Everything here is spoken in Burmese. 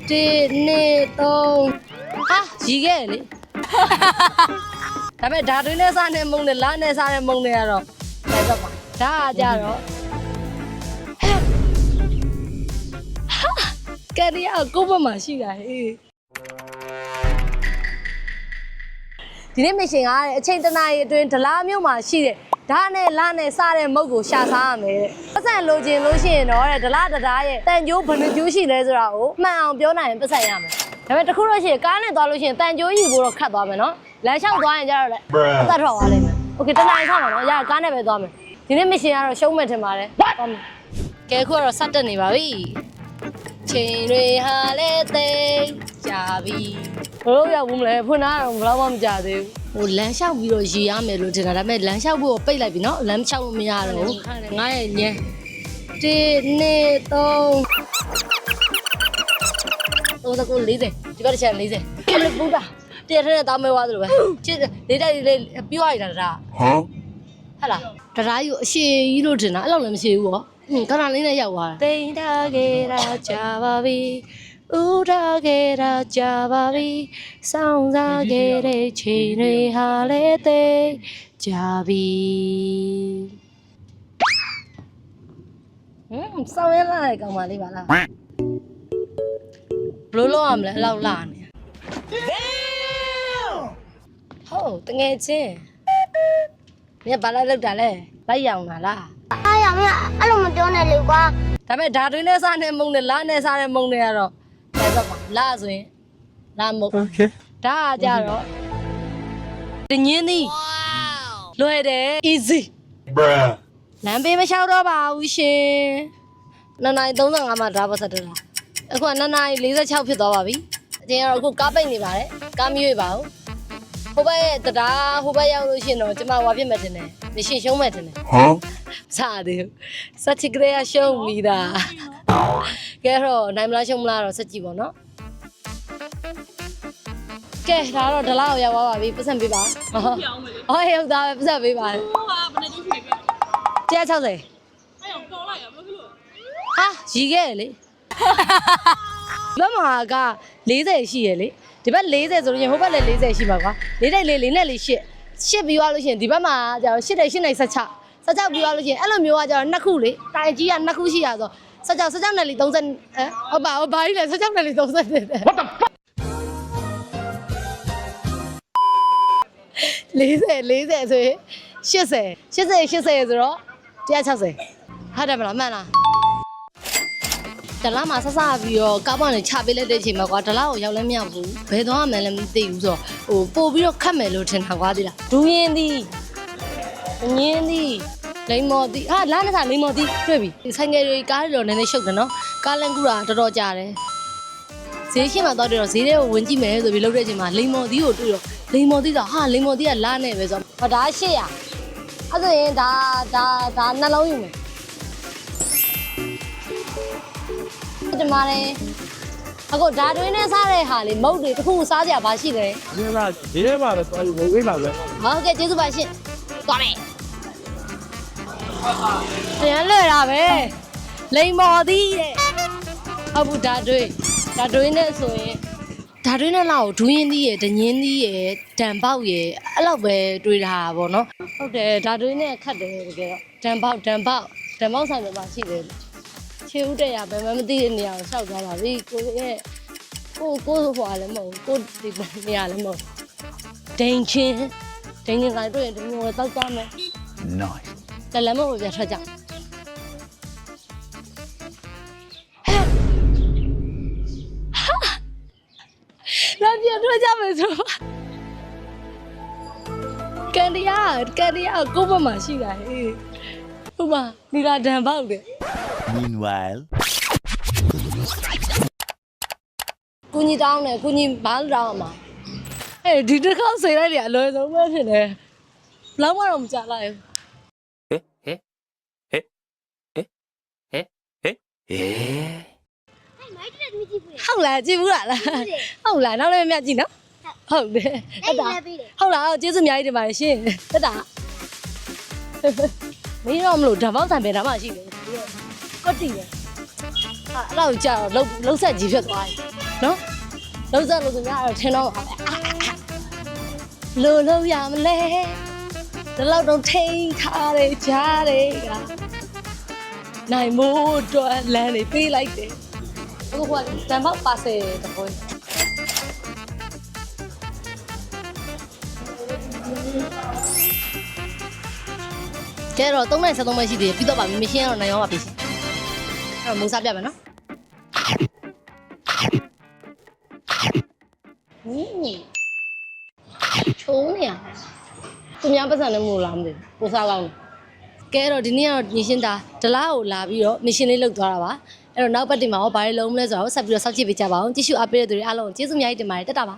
2 3ဟာရီခဲ့လေဒါပေမဲ့ဓာတွင်းနဲ့စားနဲ့မုံနဲ့လားနဲ့စားနဲ့မုံနဲ့ကတော့ပဲတော့ပါဒါကကြတော့ကဲရီယာကိုဘမှာရှိတာဟေးဒီနေ့မရှင်ကားတဲ့အချိန်တနာရီအတွင်းဒလားမျိုးမှာရှိတဲ့ဓာတ်နဲ့လနဲ့စားတဲ့မုတ်ကိုရှာစားရမယ်တဲ့ပတ်စံလိုချင်လို့ရှိရင်တော့တဲ့ဒလားတရားရဲ့တန်ကျိုးဘယ်နှကျိုးရှိလဲဆိုတာကိုမှန်အောင်ပြောနိုင်ရင်ပတ်စံရမယ်ဒါပေမဲ့တခုတော့ရှိရင်ကားနဲ့သွားလို့ရှိရင်တန်ကျိုးယူဖို့တော့ခတ်သွားမယ်နော်လမ်းလျှောက်သွားရင်ကြတော့လေအသက်ထွက်သွားလိမ့်မယ်โอเคတနာရီဆောက်ပါနော်ရကားနဲ့ပဲသွားမယ်ဒီနေ့မရှင်ကတော့ရှုံးမဲ့ထင်ပါတယ်သွားမယ်ကဲခုကတော့စတက်နေပါပြီချိန်တွေဟာလဲသိကြပြီဘလို့ရောက်ဘူးမလဲဖွင့်သားတော့ဘလောက်မှမကြသေးဘူးဟိုလမ်းလျှောက်ပြီးတော့ရေရမယ်လို့ထင်တာဒါပေမဲ့လမ်းလျှောက်ဖို့ပိတ်လိုက်ပြီနော်လမ်းလျှောက်လို့မရတော့ဘူးငါရဲ့ညံ1 2 3 39 40ဒီဘက်တစ်ချက်40အဲ့လိုပူတာတရထနဲ့သားမဲသွားသလိုပဲချစ်လေးတိုက်လေးပြောရတာဒါဟမ်ဟဲ့လားတရားယူအရှိကြီးလို့ထင်တာအဲ့လိုလည်းမရှိဘူးပေါ့ခဏလေးနဲ့ရောက်သွားတာတိန်ထားခဲ့တာကြာပါပြီဦးထားခဲ့တာကြာပါပြီစောင့်စားခဲ့တဲ့ချိန်တွေဟာလည်းသိကြာပြီစောင့်ရလာတဲ့ကောင်မလေးပါလားဘလို့လောက်ရမလဲအဲ့လောက်လာနေဟုတ်တငယ်ချင်းမြတ်ဘာလာလောက်တာလဲလိုက်ရောင်တာလားအားရမအဲ့လိုမပြောနဲ့လေကွာဒါပေမဲ့ဓာတွင်းနဲ့စားနဲ့မုံနဲ့လားနဲ့စားနဲ့မုံနဲ့ကတော့ပဲတော့ပါလားဆိုရင်လားမုံโอเคဒါကကြတော့တငင်းသည်လွယ်တယ် easy bruh လမ်းပေးမလျှောက်တော့ပါဘူးရှင်2:35မှာဓာတ်ပတ်ဆက်တက်တာအခုက2:46ဖြစ်သွားပါပြီအချိန်ကတော့အခုကားပိတ်နေပါတယ်ကားမရွေ့ပါဘူးဟိုဘက်ရဲ့တရားဟိုဘက်ရောက်လို့ရှင်တော့ကျမဝါပြစ်မှတ်တင်တယ်မရှင်ရှုံးမှတ်တင်တယ်ဟမ်စားတယ်စက်ချီကရေရှုံးမိတာကဲတော့နိုင်မလားရှုံးမလားတော့စက်ကြည့်ပေါ့နော်ကဲဒါတော့ဒလားကိုရောက်သွားပါပြီပတ်စံပေးပါဟောဟုတ်သားပဲပတ်စံပေးပါဟိုကဘယ်နဲ့ကျုပ်ဖြေခဲ့160အဲ့တော့ပေါ်လိုက်ရဘယ်လိုဟာရီခဲ့လေဘက်မှာက40ရှိရလေဒီဘက်40ဆိုလို့ရင်ဟိုဘက်လည်း40ရှိပါကွာ4တိုက်4နဲ့4ပြီးသွားလို့ရှိရင်ဒီဘက်မှာကျတော့8တိုက်8နိုင်16ပြီးသွားလို့ရှိရင်အဲ့လိုမျိုးကကျတော့2ခုလေတိုင်ကြီးက2ခုရှိရဆို16နဲ့4 30ဟုတ်ပါဘာကြီးလဲ16နဲ့4 30တယ် What the fuck 40ဆိုရင်80ဆိုတော့160ဟုတ်တယ်မလားမှန်လားဒလားမှာဆဆပြီးတော့ကားပေါ်နဲ့ချပေးလိုက်တဲ့အချိန်မှာကွာဒလားကိုရောက်လဲမရဘူးဘယ်သွားမှလည်းမသိဘူးဆိုတော့ဟိုပို့ပြီးတော့ခတ်မယ်လို့ထင်တာကွာဒီလားဒူးရင်သည်ငင်းသည်လိမ္မော်သည်ဟာလမ်းနဲ့စားလိမ္မော်သည်တွေ့ပြီဆိုင်ငယ်တွေကားတွေတော့နည်းနည်းရှုပ်တယ်နော်ကားလန်ကူတာတော်တော်ကြာတယ်ဈေးရှိမှတော့တော်ဈေးတွေကိုဝင်ကြည့်မယ်ဆိုပြီးလှုပ်တဲ့အချိန်မှာလိမ္မော်သည်ကိုတွေ့တော့လိမ္မော်သည်ဆိုဟာလိမ္မော်သည်ကလားနဲ့ပဲဆိုတော့ဟောဒါ800အဲ့ဆိုရင်ဒါနှလုံးယူမယ်ဒီမှာလေအခုဓာတွင်းနဲ့စားတဲ့ဟာလေမုတ်တွေတစ်ခုစားကြပါရှိတယ်ဒီမှာဒီထဲမှာပဲသွားယူဝေးမှာပဲဟုတ်ကဲ့ကျေးဇူးပါရှင်သွားမယ်ပြန်လွယ်တာပဲလိမ္မော်သည်တဲ့ဟုတ်ဘူးဓာတွင်းနဲ့ဆိုရင်ဓာတွင်းနဲ့လောက်ဒူးရင်သည်ရဲ့ဒညင်းသည်ရဲ့ဒံပေါက်ရဲ့အဲ့လောက်ပဲတွေးတာပေါ့နော်ဟုတ်တယ်ဓာတွင်းနဲ့ခတ်တယ်တကယ်တော့ဒံပေါက်ဆိုင်တွေပါရှိတယ်ချေဦးတက်ရဘယ်မှမသိတဲ့နေရာကိုရှောက်သွားပါပြီကိုရဲ့ကိုဟိုလည်းမဟုတ်ကိုဒီနေရာလည်းမဟုတ်ဒိန်ချင်းကတွေ့ရင်ဒီမျိုးတောက်သွားမယ် nice တလမ်းမပေါ်ပြထွက်ကြလာပြထွက်ကြမယ်ဆိုကန်ဒီယာကိုဘမှာရှိတာဟေးဟိုမှာနီလာဒံပေါက်တယ် meanwhile ကိုကြီးတောင်းတယ်ကိုကြီးဘာလို့တောင်းမှာဒီတစ်ခါဆေးလိုက်တယ်အလွယ်ဆုံးပဲဖြစ်တယ်ဘလောက်မှတော့မကြလိုက်ဘူးဟုတ်လားကြည့်ဘူးလားဟုတ်လားနောက်လည်းမြတ်ကြည့်နော်ဟုတ်တယ်ဟုတ်လားကျေးဇူးအများကြီးတင်ပါတယ်ရှင်တက်တာမင်းတော့မလို့ဓာတ်ပေါက်ဆံပဲဓာတ်မှရှိတယ်ကွတ်တီတယ်အဲ့လောက်ကြာတော့လှုပ်ဆက်ကြီးဖြစ်သွားတယ် နော်လုံးစားလို့သူများအဲ့တော့ထင်တော့ပါပဲလိုလို့ရမလဲဒီလောက်တော့ထိန်ထားတဲ့ကြားတွေကနိုင်မို့အတွက်လမ်းတွေပေးလိုက်တယ်အခုကတန်ပေါက်ပါစေတပွဲကဲတော့3နိုင်73ပဲရှိသေးတယ်ပြီးတော့ပါမရှင်းတော့နိုင်ရောပါပြီရှင်အဲ့တော့မုံစားပြမယ်နော်ချုံးနေရသူများပတ်စံနဲ့မလို့လားမသိဘူးကိုစားကောင်းတယ်ကဲတော့ဒီနေ့ကတော့ညီရှင်းသားဒလားကိုလာပြီးတော့မရှင်လေးလုပ်သွားတာပါအဲ့တော့နောက်ပတ်တင်မှာရောဘာတွေလုံးမလဲဆိုတော့ဆက်ပြီးတော့စောင့်ကြည့်ပေးကြပါအောင်ကြည့်ရှုအားပေးတဲ့သူတွေအားလုံးကျေးဇူးအများကြီးတင်ပါတယ်တက်တာပါ